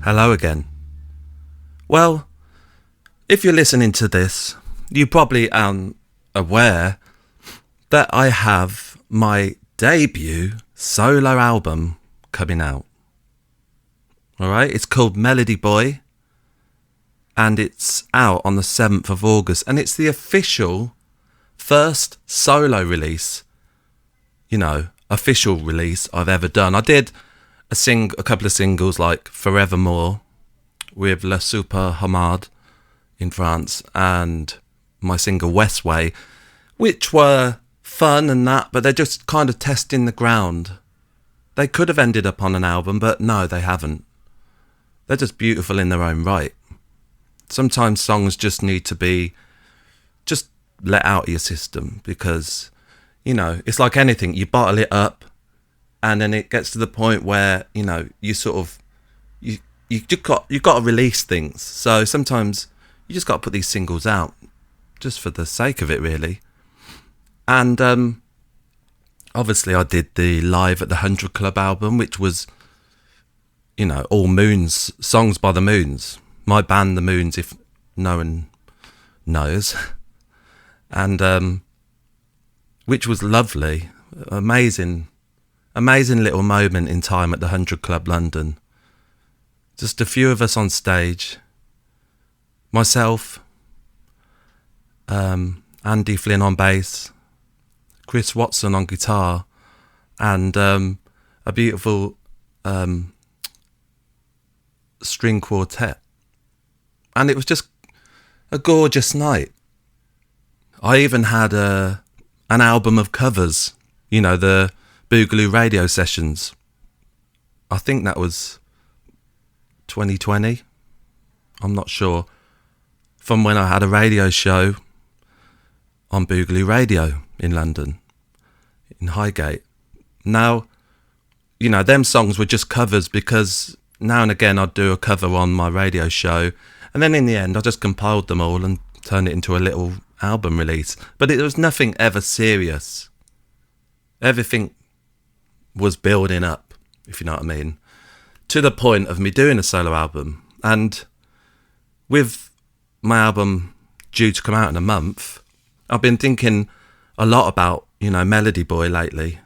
Hello again. Well, if you're listening to this, you probably are aware that I have my debut solo album coming out. Alright, it's called Melody Boy, and it's out on the 7th of August, and it's the official first solo release, official release I've ever done. I did a couple of singles like Forevermore with Le Super Hamad in France and my single Westway, which were fun and that, but they're just kind of testing the ground. They could have ended up on an album, but no, they haven't. They're just beautiful in their own right. Sometimes songs just need to be just let out of your system because, it's like anything. You bottle it up and then it gets to the point where, you sort of, you've got to release things. So sometimes you just got to put these singles out just for the sake of it, really. And obviously I did the Live at the 100 Club album, which was, all Moons, songs by the Moons. My band, the Moons, if no one knows. And which was lovely. Amazing little moment in time at the 100 Club London. Just a few of us on stage. Myself, Andy Flynn on bass, Chris Watson on guitar, and a beautiful string quartet. And it was just a gorgeous night. I even had an album of covers, the Boogaloo radio sessions. I think that was 2020. I'm not sure. From when I had a radio show on Boogaloo Radio in London, in Highgate. Now, them songs were just covers because now and again I'd do a cover on my radio show, and then in the end I just compiled them all and turned it into a little album release. But it was nothing ever serious. Everything was building up, if you know what I mean, to the point of me doing a solo album. And with my album due to come out in a month, I've been thinking a lot about, Melody Boy lately.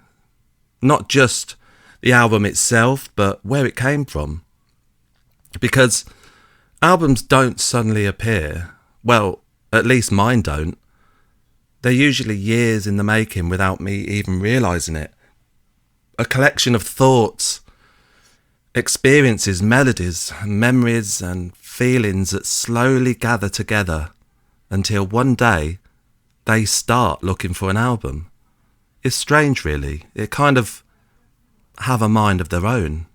Not just the album itself, but where it came from. Because albums don't suddenly appear. Well, at least mine don't. They're usually years in the making without me even realising it. A collection of thoughts, experiences, melodies, memories and feelings that slowly gather together until one day they start looking for an album. It's strange, really. It kind of have a mind of their own.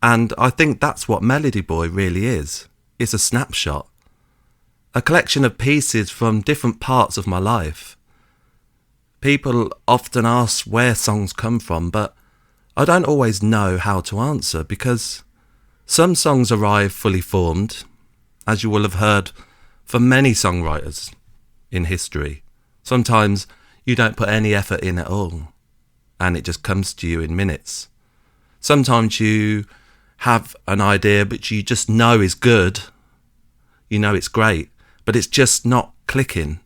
And I think that's what Melody Boy really is. It's a snapshot. A collection of pieces from different parts of my life. People often ask where songs come from, but I don't always know how to answer because some songs arrive fully formed, as you will have heard from many songwriters in history. Sometimes you don't put any effort in at all, and it just comes to you in minutes. Sometimes you have an idea which you just know is good, it's great, but it's just not clicking,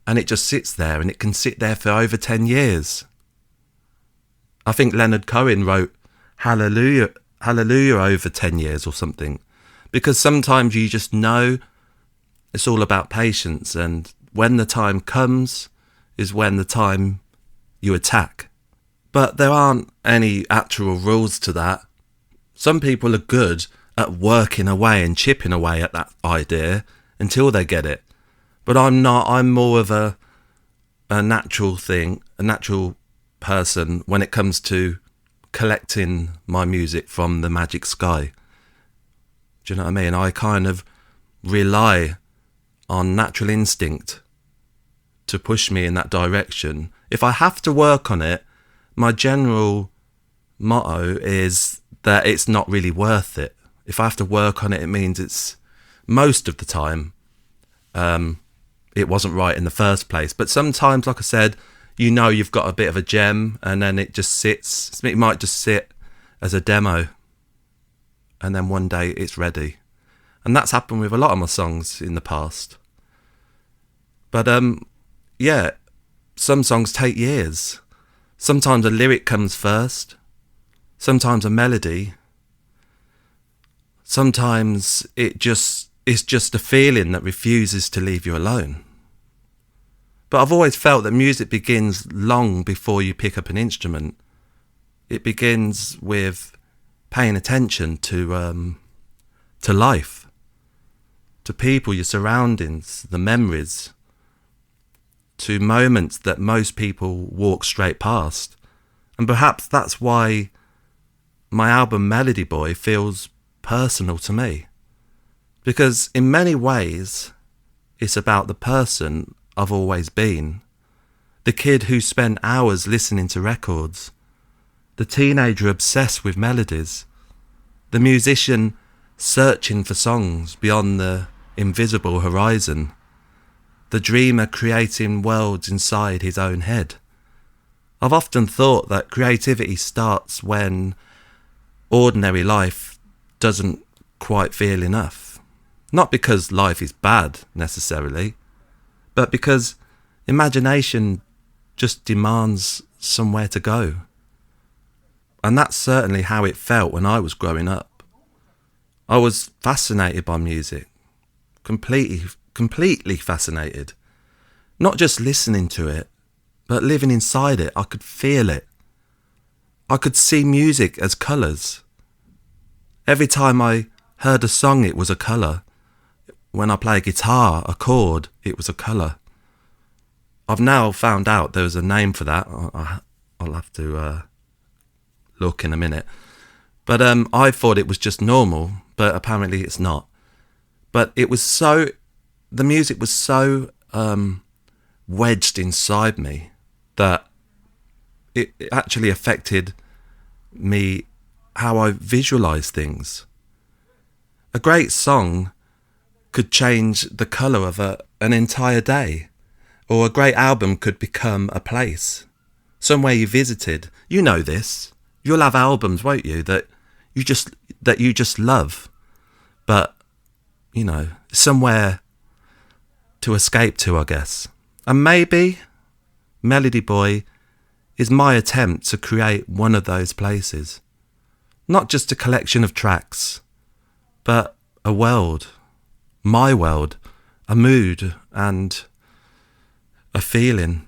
and it just sits there, and it can sit there for over 10 years. I think Leonard Cohen wrote Hallelujah over 10 years or something, because sometimes you just know it's all about patience, and when the time comes is when the time you attack. But there aren't any actual rules to that. Some people are good at working away and chipping away at that idea until they get it. But I'm not. I'm more of a natural person when it comes to collecting my music from the magic sky. Do you know what I mean? I kind of rely on natural instinct to push me in that direction. If I have to work on it, my general motto is that it's not really worth it. If I have to work on it, it means it's most of the time it wasn't right in the first place. But sometimes, like I said, you've got a bit of a gem, and then it just sits. It might just sit as a demo and then one day it's ready. And that's happened with a lot of my songs in the past. But yeah, some songs take years. Sometimes a lyric comes first, sometimes a melody. Sometimes it's just a feeling that refuses to leave you alone. But I've always felt that music begins long before you pick up an instrument. It begins with paying attention to life, to people, your surroundings, the memories, to moments that most people walk straight past. And perhaps that's why my album Melody Boy feels personal to me. Because in many ways, it's about the person I've always been. The kid who spent hours listening to records. The teenager obsessed with melodies. The musician searching for songs beyond the invisible horizon. The dreamer creating worlds inside his own head. I've often thought that creativity starts when ordinary life doesn't quite feel enough. Not because life is bad, necessarily, but because imagination just demands somewhere to go. And that's certainly how it felt when I was growing up. I was fascinated by music, completely fascinated. Not just listening to it, but living inside it. I could feel it. I could see music as colours. Every time I heard a song, it was a colour. When I play a guitar, a chord, it was a colour. I've now found out there was a name for that. I'll have to look in a minute. But I thought it was just normal, but apparently it's not. But it was so, the music was so wedged inside me that it actually affected me, how I visualise things. A great song could change the colour of an entire day, or a great album could become a place, somewhere you visited. You know this. You'll have albums, won't you, that you just love, but you know, somewhere to escape to, I guess. And maybe Melody Boy is my attempt to create one of those places. Not just a collection of tracks, but a world, my world, a mood and a feeling,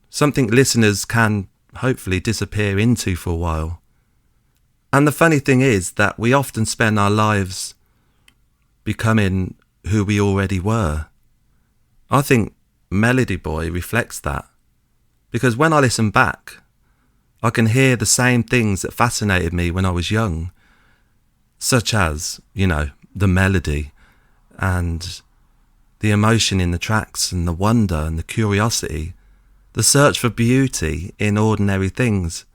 something listeners can hopefully disappear into for a while. And the funny thing is that we often spend our lives becoming who we already were. I think Melody Boy reflects that, because when I listen back, I can hear the same things that fascinated me when I was young, such as, you know, the melody and the emotion in the tracks and the wonder and the curiosity, the search for beauty in ordinary things.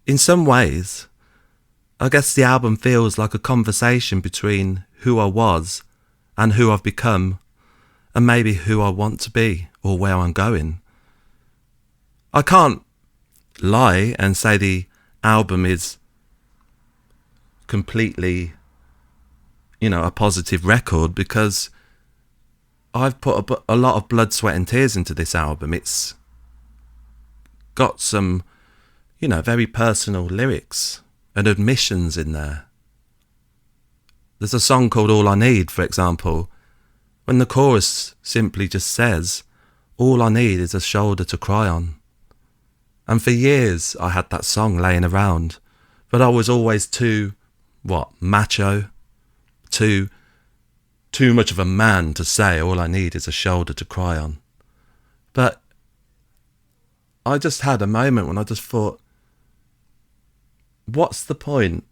In some ways, I guess the album feels like a conversation between who I was and who I've become, and maybe who I want to be or where I'm going. I can't lie and say the album is completely, you know, a positive record, because I've put a lot of blood, sweat and tears into this album. It's got some, you know, very personal lyrics and admissions in there. There's a song called All I Need, for example, when the chorus simply just says, all I need is a shoulder to cry on. And for years I had that song laying around, but I was always too, macho, too much of a man to say all I need is a shoulder to cry on. But I just had a moment when I just thought, what's the point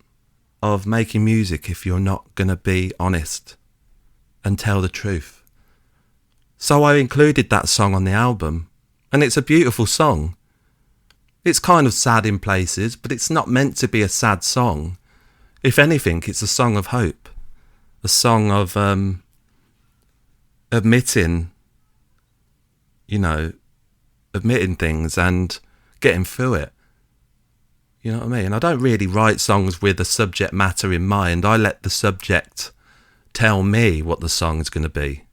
of making music if you're not going to be honest and tell the truth? So I included that song on the album, and it's a beautiful song. It's kind of sad in places, but it's not meant to be a sad song. If anything, it's a song of hope, a song of admitting things and getting through it. You know what I mean? I don't really write songs with a subject matter in mind. I let the subject tell me what the song's going to be.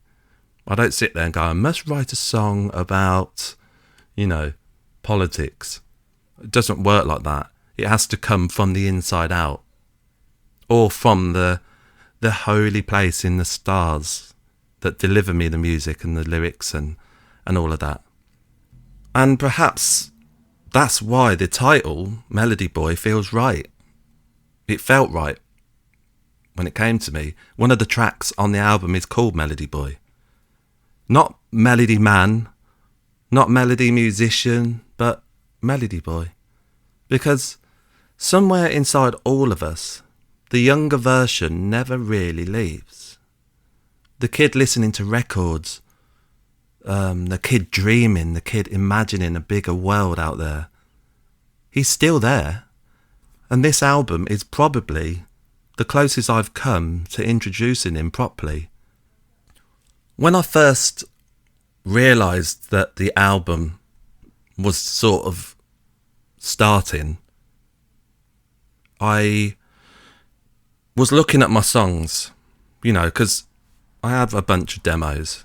I don't sit there and go, I must write a song about, politics. It doesn't work like that. It has to come from the inside out, or from the holy place in the stars that deliver me the music and the lyrics and all of that. And perhaps that's why the title, Melody Boy, feels right. It felt right when it came to me. One of the tracks on the album is called Melody Boy. Not Melody Man, not Melody Musician, but Melody Boy. Because somewhere inside all of us, the younger version never really leaves. The kid listening to records, the kid dreaming, the kid imagining a bigger world out there, he's still there. And this album is probably the closest I've come to introducing him properly. When I first realised that the album was sort of starting, I was looking at my songs, because I have a bunch of demos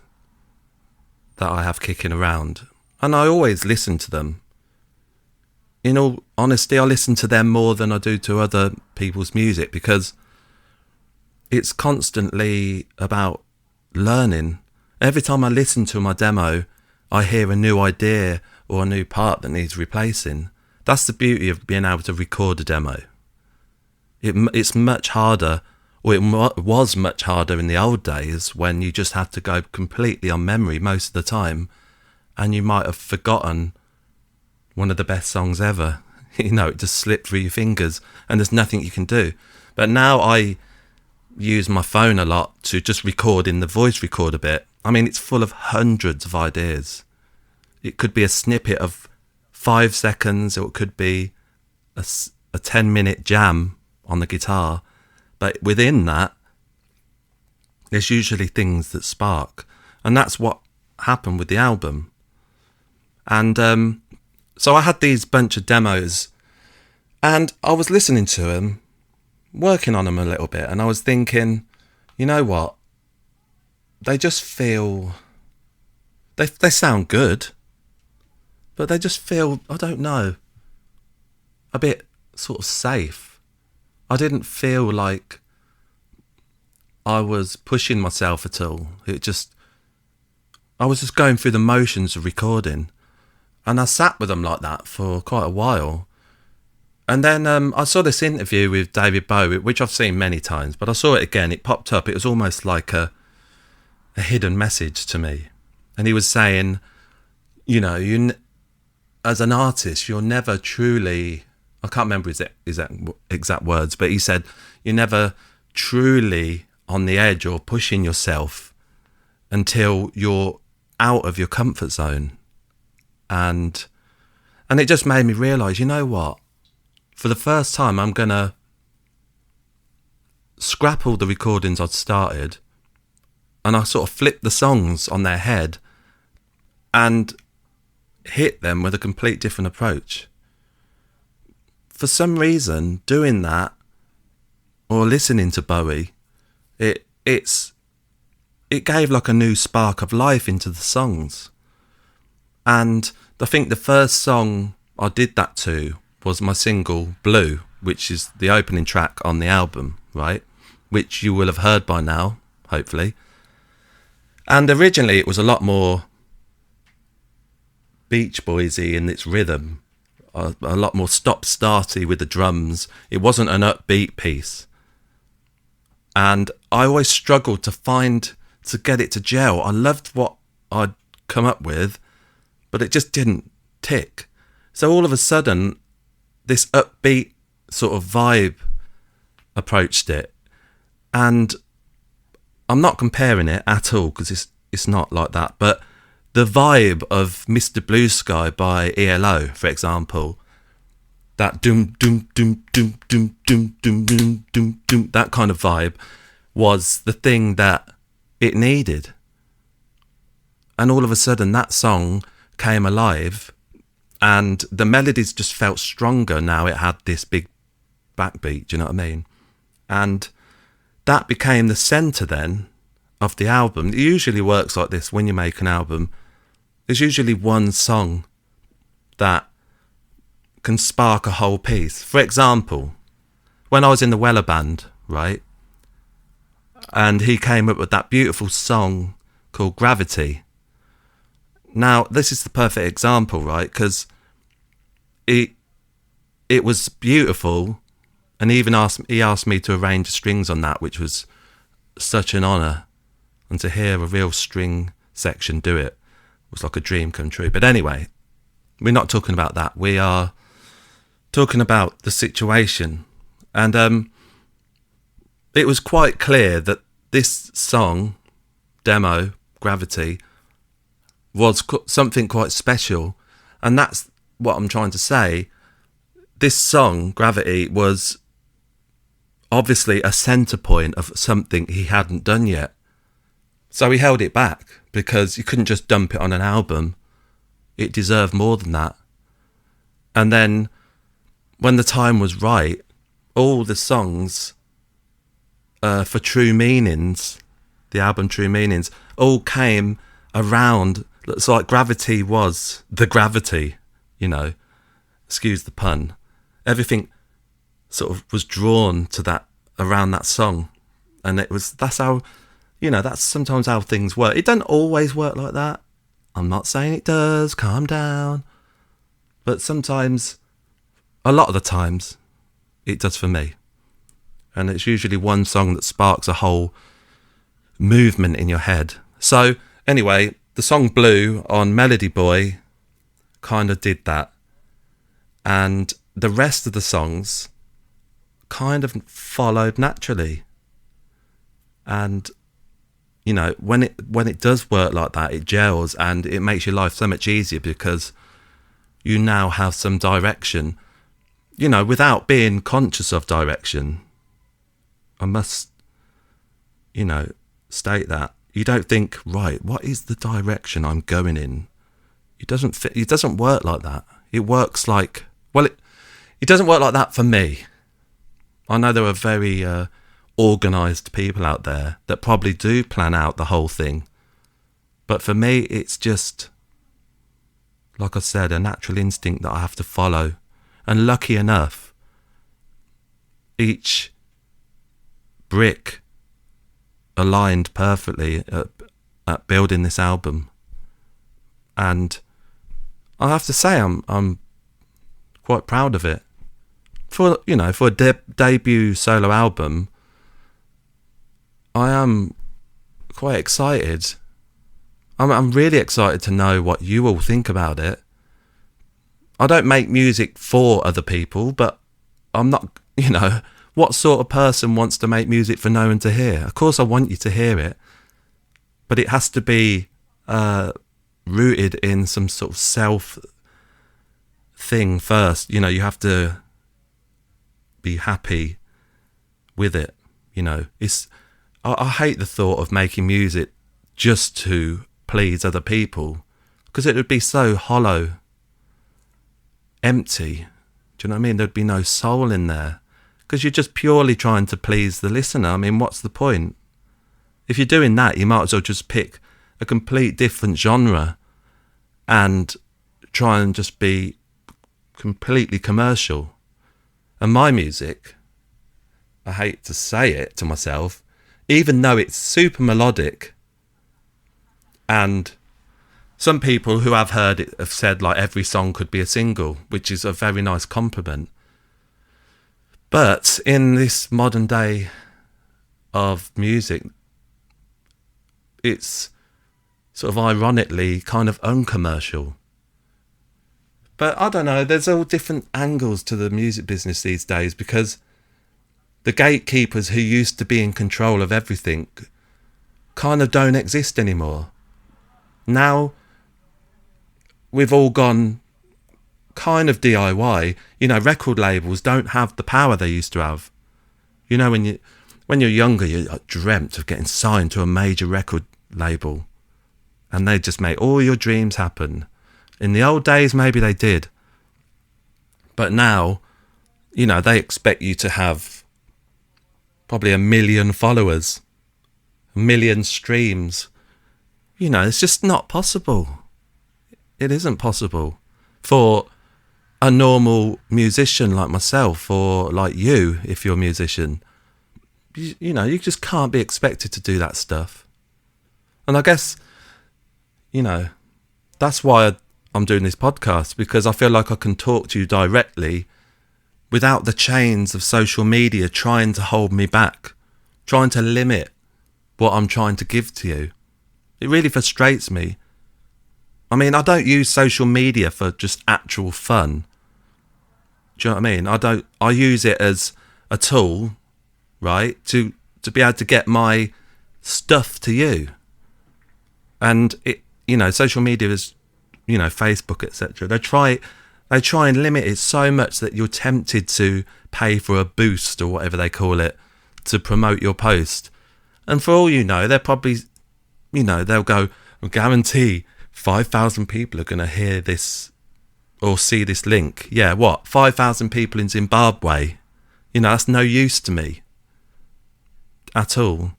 that I have kicking around, and I always listen to them. In all honesty, I listen to them more than I do to other people's music, because it's constantly about learning. Every time I listen to my demo, I hear a new idea or a new part that needs replacing. That's the beauty of being able to record a demo. It's much harder, or it was much harder in the old days, when you just had to go completely on memory most of the time, and you might have forgotten one of the best songs ever. It just slipped through your fingers and there's nothing you can do. But now I use my phone a lot to just record in the voice recorder bit. I mean, it's full of hundreds of ideas. It could be a snippet of 5 seconds, or it could be a 10-minute jam on the guitar. But within that, there's usually things that spark. And that's what happened with the album. And so I had these bunch of demos, and I was listening to them, working on them a little bit, and I was thinking, you know what? They just feel... They sound good, but they just feel, I don't know, a bit sort of safe. I didn't feel like I was pushing myself at all. I was just going through the motions of recording. And I sat with them like that for quite a while. And then I saw this interview with David Bowie, which I've seen many times, but I saw it again. It popped up. It was almost like a hidden message to me. And he was saying, as an artist, you're never truly... I can't remember his exact words, but he said, you're never truly on the edge or pushing yourself until you're out of your comfort zone. And it just made me realise, you know what? For the first time, I'm going to scrap all the recordings I'd started, and I sort of flip the songs on their head and hit them with a complete different approach. For some reason, doing that or listening to Bowie, it gave like a new spark of life into the songs. And I think the first song I did that to was my single Blue, which is the opening track on the album, right? Which you will have heard by now, hopefully. And originally it was a lot more Beach Boysy in its rhythm, a lot more stop-starty with the drums. It wasn't an upbeat piece. And I always struggled to get it to gel. I loved what I'd come up with, but it just didn't tick. So all of a sudden, this upbeat sort of vibe approached it. And I'm not comparing it at all, because it's not like that. But the vibe of Mr. Blue Sky by ELO, for example, that doom, doom, doom, doom, doom, doom, doom, doom, doom, doom, that kind of vibe was the thing that it needed. And all of a sudden, that song came alive, And the melodies just felt stronger now it had this big backbeat, do you know what I mean? And that became the centre then of the album. It usually works like this when you make an album. There's usually one song that can spark a whole piece. For example, when I was in the Weller band, right, and he came up with that beautiful song called Gravity. Now, this is the perfect example, right, because it was beautiful, and he asked me to arrange the strings on that, which was such an honour, and to hear a real string section do it was like a dream come true. But anyway, we're not talking about that. We are talking about the situation. And it was quite clear that this song, demo, Gravity, was something quite special. And that's what I'm trying to say. This song, Gravity, was obviously a centre point of something he hadn't done yet. So he held it back because you couldn't just dump it on an album. It deserved more than that. And then when the time was right, all the songs for True Meanings, the album True Meanings, all came around. It's like Gravity was the gravity, you know, excuse the pun. Everything sort of was drawn to that, around that song. And that's how, you know, that's sometimes how things work. It doesn't always work like that. I'm not saying it does, calm down. But sometimes, a lot of the times, it does for me. And it's usually one song that sparks a whole movement in your head. So, anyway, the song Blue on Melody Boy kind of did that. And the rest of the songs kind of followed naturally. And, you know, when it does work like that, it gels and it makes your life so much easier because you now have some direction, you know, without being conscious of direction. I must, you know, state that. You don't think, right, what is the direction I'm going in? It doesn't work like that. It works like, well, it doesn't work like that for me. I know there are very organised people out there that probably do plan out the whole thing. But for me, it's just, like I said, a natural instinct that I have to follow. And lucky enough, each brick aligned perfectly at building this album. And I have to say I'm quite proud of it. For a debut solo album, I am quite excited. I'm really excited to know what you all think about it. I don't make music for other people, but I'm not, you know, what sort of person wants to make music for no one to hear? Of course I want you to hear it, but it has to be rooted in some sort of self thing first. You know, you have to be happy with it. You know, I hate the thought of making music just to please other people, because it would be so hollow, empty. Do you know what I mean? There'd be no soul in there, because you're just purely trying to please the listener. I mean, what's the point? If you're doing that, you might as well just pick a complete different genre and try and just be completely commercial. And my music, I hate to say it to myself, even though it's super melodic, and some people who have heard it have said like every song could be a single, which is a very nice compliment. But in this modern day of music, it's sort of ironically kind of uncommercial. But I don't know, there's all different angles to the music business these days, because the gatekeepers who used to be in control of everything kind of don't exist anymore. Now we've all gone kind of DIY. You know, record labels don't have the power they used to have. You know, when you're younger, you dreamt of getting signed to a major record label, and they just make all your dreams happen. In the old days, maybe they did. But now, you know, they expect you to have probably 1 million followers, 1 million streams. You know, it's just not possible. It isn't possible for a normal musician like myself, or like you, if you're a musician. You know, you just can't be expected to do that stuff. And I guess, you know, that's why I'm doing this podcast, because I feel like I can talk to you directly without the chains of social media trying to hold me back, trying to limit what I'm trying to give to you. It really frustrates me. I mean, I don't use social media for just actual fun. Do you know what I mean? I use it as a tool, right, to be able to get my stuff to you. And it, you know, social media is, you know, Facebook, etc. They try and limit it so much that you're tempted to pay for a boost or whatever they call it to promote your post. And for all you know, they're probably, you know, they'll go, I guarantee 5,000 people are going to hear this or see this link. Yeah, what? 5,000 people in Zimbabwe? You know, that's no use to me at all.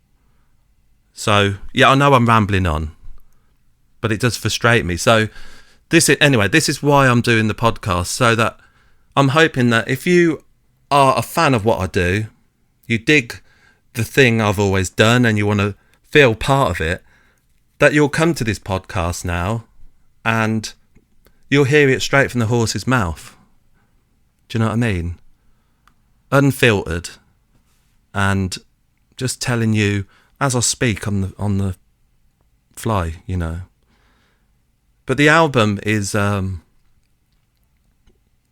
So, yeah, I know I'm rambling on, but it does frustrate me. So, this is why I'm doing the podcast, so that I'm hoping that if you are a fan of what I do, you dig the thing I've always done and you want to feel part of it, that you'll come to this podcast now and you'll hear it straight from the horse's mouth. Do you know what I mean? Unfiltered, and just telling you as I speak on the fly, you know. But the album is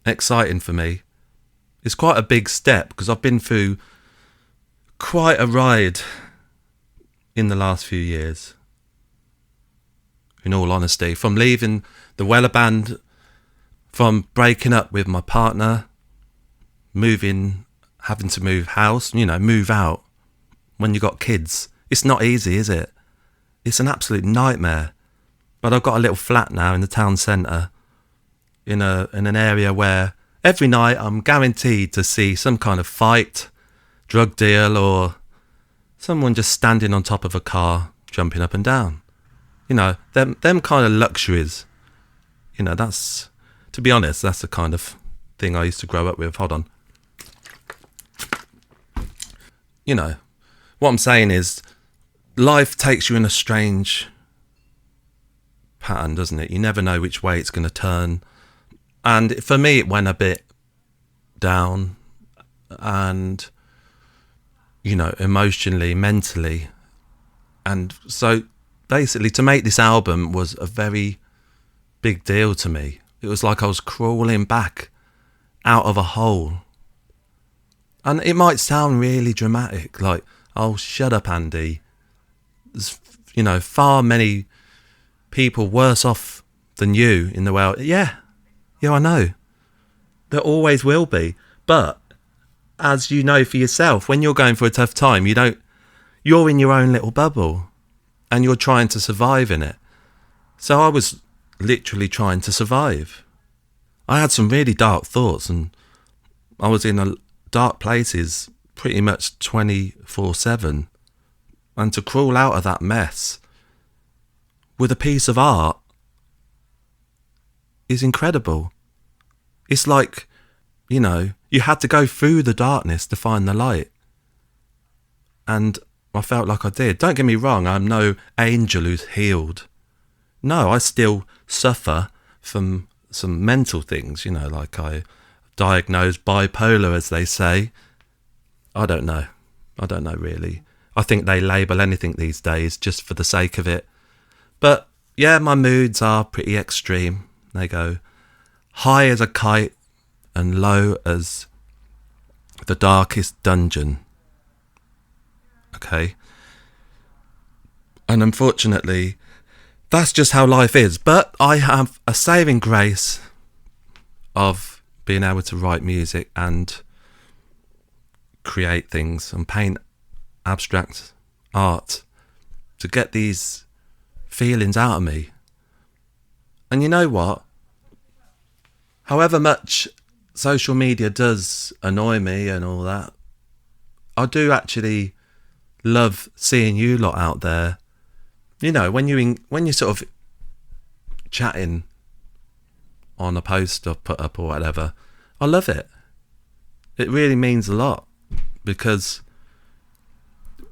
exciting for me. It's quite a big step because I've been through quite a ride in the last few years. In all honesty, from leaving the Weller Band, from breaking up with my partner, having to move house, you know, move out when you got kids. It's not easy, is it? It's an absolute nightmare. But I've got a little flat now in the town centre, in an area where every night I'm guaranteed to see some kind of fight, drug deal, or someone just standing on top of a car, jumping up and down. You know, them kind of luxuries. You know, that's, to be honest, that's the kind of thing I used to grow up with. Hold on. You know, what I'm saying is, life takes you in a strange pattern, doesn't it? You never know which way it's going to turn. And for me, it went a bit down, and, you know, emotionally, mentally. And so basically, to make this album was a very big deal to me. It was like I was crawling back out of a hole. And it might sound really dramatic, like, oh, shut up, Andy. There's, you know, far many people worse off than you in the world. Yeah, I know. There always will be. But as you know for yourself, when you're going through a tough time, you're in your own little bubble and you're trying to survive in it. So I was literally trying to survive. I had some really dark thoughts, and I was in dark places pretty much 24/7. And to crawl out of that mess with a piece of art is incredible. It's like, you know, you had to go through the darkness to find the light. And I felt like I did. Don't get me wrong, I'm no angel who's healed. No, I still suffer from some mental things, you know, like I diagnosed bipolar, as they say. I don't know really. I think they label anything these days just for the sake of it. But yeah, my moods are pretty extreme. They go high as a kite and low as the darkest dungeon. Okay? And unfortunately, that's just how life is. But I have a saving grace of being able to write music and create things and paint abstract art to get these feelings out of me. And you know what? however much social media does annoy me and all that, I do actually love seeing you lot out there. You know, when you're sort of chatting on a post or put up or whatever, I love it. It really means a lot, because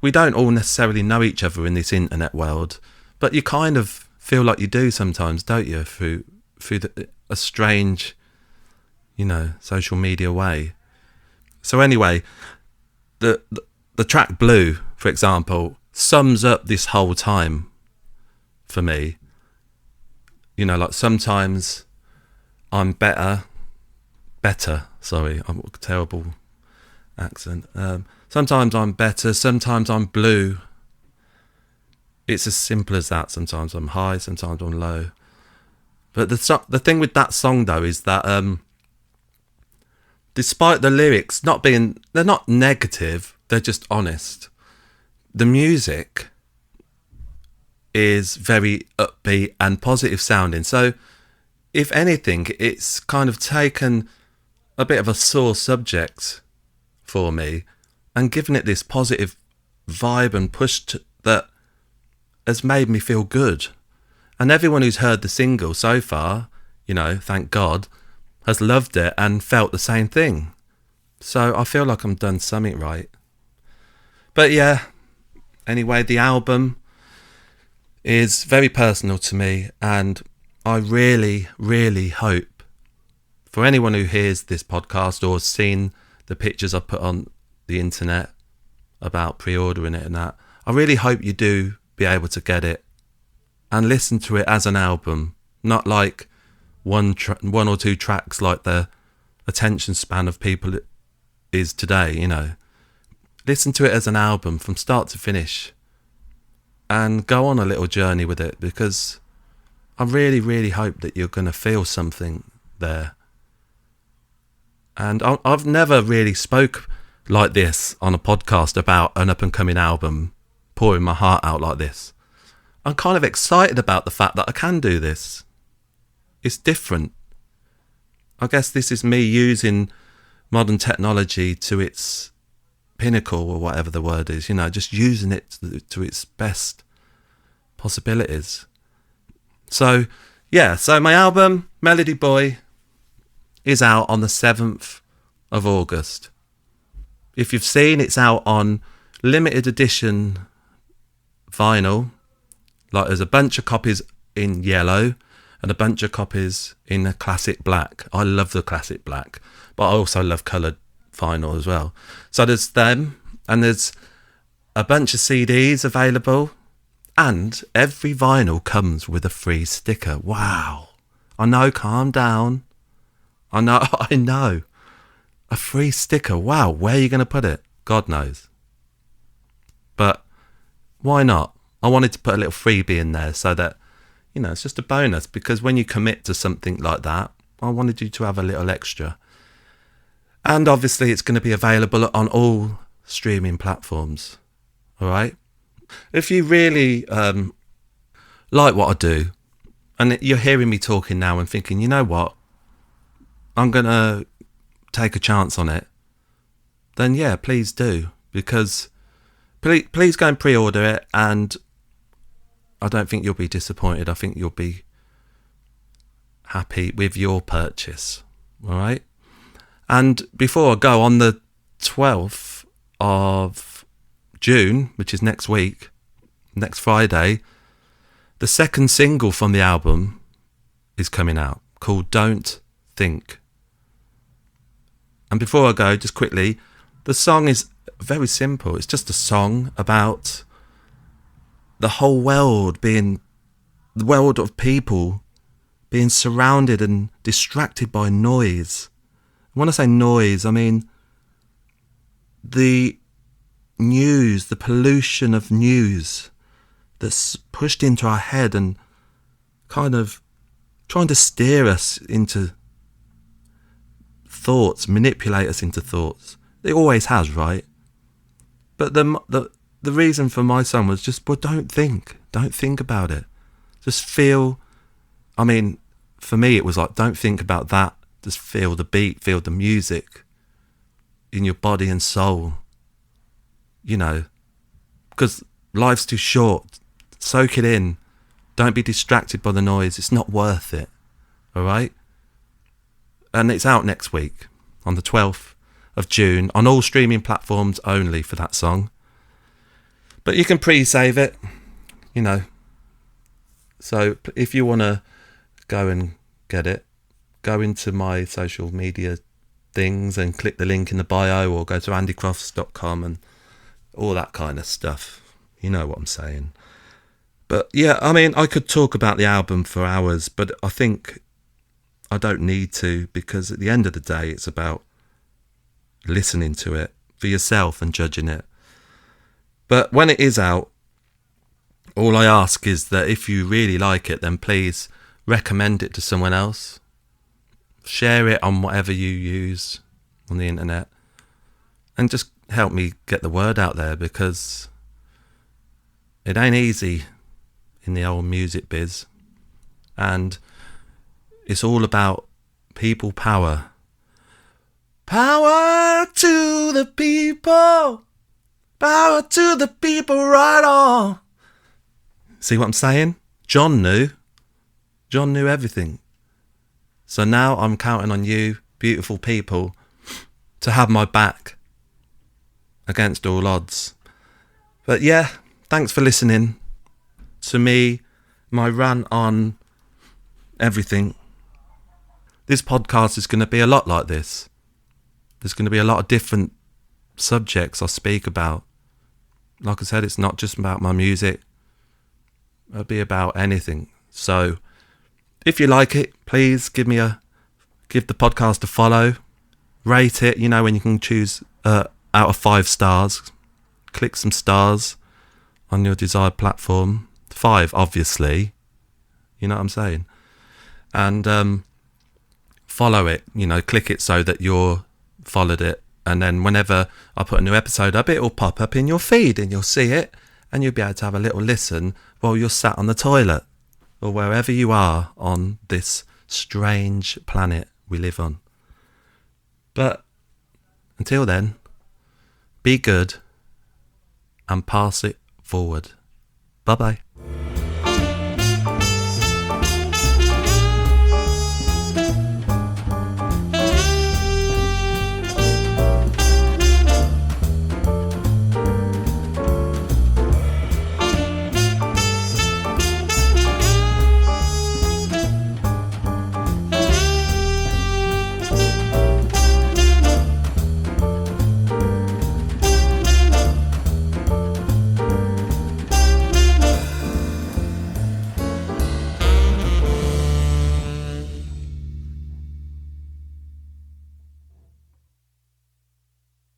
we don't all necessarily know each other in this internet world, but you kind of feel like you do sometimes, don't you, through a strange, social media way. So anyway, the track Blue, for example, sums up this whole time for me. Like sometimes I'm better, sorry, I'm a terrible accent. Sometimes I'm better, sometimes I'm blue. It's as simple as that. Sometimes I'm high, sometimes I'm low. But the thing with that song though is that despite the lyrics they're not negative, they're just honest. The music is very upbeat and positive sounding. So if anything, it's kind of taken a bit of a sore subject for me and given it this positive vibe and push that has made me feel good. And everyone who's heard the single so far, thank God, has loved it and felt the same thing. So I feel like I'm done something right. But yeah, anyway, the album is very personal to me, and I really, really hope for anyone who hears this podcast or has seen the pictures I put on the internet about pre-ordering it and that, I really hope you do be able to get it and listen to it as an album, not like one or two tracks like the attention span of people is today, Listen to it as an album from start to finish and go on a little journey with it, because I really, really hope that you're going to feel something there. And I've never really spoke like this on a podcast about an up-and-coming album, pouring my heart out like this. I'm kind of excited about the fact that I can do this. It's different. I guess this is me using modern technology to its pinnacle, or whatever the word is, just using it to its best possibilities. So my album, Melody Boy, is out on the 7th of August. If you've seen, it's out on limited edition vinyl. Like there's a bunch of copies in yellow and a bunch of copies in the classic black. I love the classic black, but I also love coloured vinyl as well. So there's them, and there's a bunch of CDs available, and every vinyl comes with a free sticker. Wow. I know, calm down. I know. A free sticker. Wow, where are you going to put it? God knows. But why not? I wanted to put a little freebie in there so that, it's just a bonus, because when you commit to something like that, I wanted you to have a little extra. And obviously it's going to be available on all streaming platforms. All right? If you really like what I do, and you're hearing me talking now and thinking, you know what, I'm going to take a chance on it, then yeah, please do. Because please go and pre-order it, and I don't think you'll be disappointed. I think you'll be happy with your purchase. All right? And before I go, on the 12th of June, which is next week, next Friday, the second single from the album is coming out, called Don't Think. And before I go, just quickly, the song is very simple. It's just a song about the whole world being, the world of people being surrounded and distracted by noise. When I say noise, I mean the news, the pollution of news that's pushed into our head and kind of trying to steer us into thoughts, manipulate us into thoughts. It always has, right? But the reason for my song was just, well, don't think about it. Just feel, I mean, for me it was like, don't think about that, Just feel the beat, feel the music in your body and soul. You know, because life's too short. Soak it in. Don't be distracted by the noise. It's not worth it. All right? And it's out next week on the 12th of June on all streaming platforms only for that song. But you can pre-save it, you know. So if you want to go and get it, go into my social media things and click the link in the bio, or go to andycrofts.com and all that kind of stuff. You know what I'm saying. But yeah, I mean, I could talk about the album for hours, but I think I don't need to, because at the end of the day, it's about listening to it for yourself and judging it. But when it is out, all I ask is that if you really like it, then please recommend it to someone else. Share it on whatever you use on the internet, and just help me get the word out there, because it ain't easy in the old music biz, and it's all about people power. Power to the people, power to the people, right on. See what I'm saying? John knew everything. So now I'm counting on you, beautiful people, to have my back against all odds. But yeah, thanks for listening to me, my rant on everything. This podcast is going to be a lot like this. There's going to be a lot of different subjects I speak about. Like I said, it's not just about my music. It'll be about anything. So if you like it, please give the podcast a follow. Rate it, you know, when you can choose out of 5 stars. Click some stars on your desired platform. 5, obviously. You know what I'm saying? And follow it, you know, click it so that you're followed it. And then whenever I put a new episode up, it will pop up in your feed and you'll see it. And you'll be able to have a little listen while you're sat on the toilet, or wherever you are on this strange planet we live on. But until then, be good and pass it forward. Bye-bye.